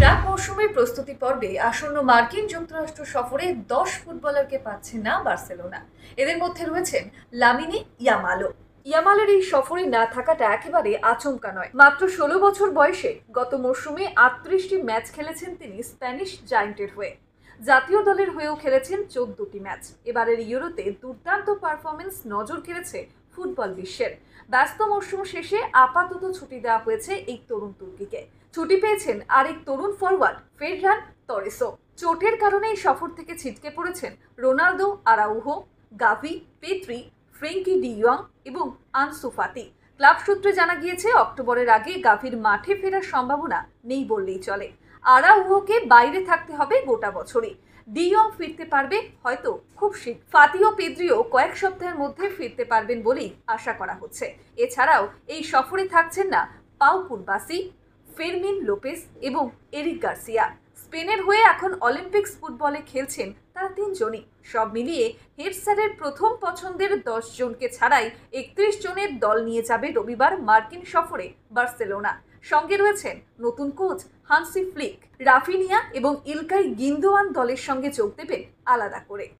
প্রাক মৌসুমের প্রস্তুতি পর্বে আসন্ন মার্কিন যুক্তরাষ্ট্র সফরে 10 ফুটবলারকে পাচ্ছে না বার্সেলোনা। এদের মধ্যে রয়েছেন লামিনে ইয়ামালের এই সফরে না থাকাটা একেবারে আচমকা নয়। মাত্র 16 বছর বয়সে গত মৌসুমে 38টি ম্যাচ খেলেছেন তিনি স্প্যানিশ জায়ান্টের হয়ে। জাতীয় দলের হয়েও খেলেছেন 14টি ম্যাচ। এবারের ইউরোতে দুর্দান্ত পারফরমেন্স নজর কেড়েছে ফুটবল বিশ্বের। ব্যস্ত মৌসুম শেষে আপাতত ছুটি দেওয়া হয়েছে এই তরুণ তুর্কিকে। ছুটি পেয়েছেন আরেক তরুণ ফরওয়ার্ড ফেররান তরেসও। চোটের কারণে এই সফর থেকে ছিটকে পড়েছেন রোনালদো, আরাউহো, গাভি, পেদ্রি, ফ্রেঙ্কি ডি ইয়ং এবং আনসু ফাতি। ক্লাব সূত্রে জানা গিয়েছে অক্টোবরের আগে গাভির মাঠে ফেরার সম্ভাবনা নেই বললেই চলে। আরাউহোকে বাইরে থাকতে হবে গোটা বছরই। ডি ইয়ং ফিরতে পারবে হয়তো খুব শীঘ্র। ফাতি ও পেদ্রিও কয়েক সপ্তাহের মধ্যে ফিরতে পারবেন বলেই আশা করা হচ্ছে। এছাড়াও এই সফরে থাকছেন না পাউ কুরবাসি, ফেরমিন লোপেস এবং এরিক গার্সিয়া। স্পেনের হয়ে এখন অলিম্পিক্স ফুটবলে খেলছেন তারা তিনজনই। সব মিলিয়ে হেড স্যারের প্রথম পছন্দের 10 জনকে ছাড়াই 31 জনের দল নিয়ে যাবে রবিবার মার্কিন সফরে বার্সেলোনা। সঙ্গে রয়েছেন নতুন কোচ হান্সি ফ্লিক। রাফিনিয়া এবং ইলকাই গিন্দোয়ান দলের সঙ্গে যোগ দেবেন আলাদা করে।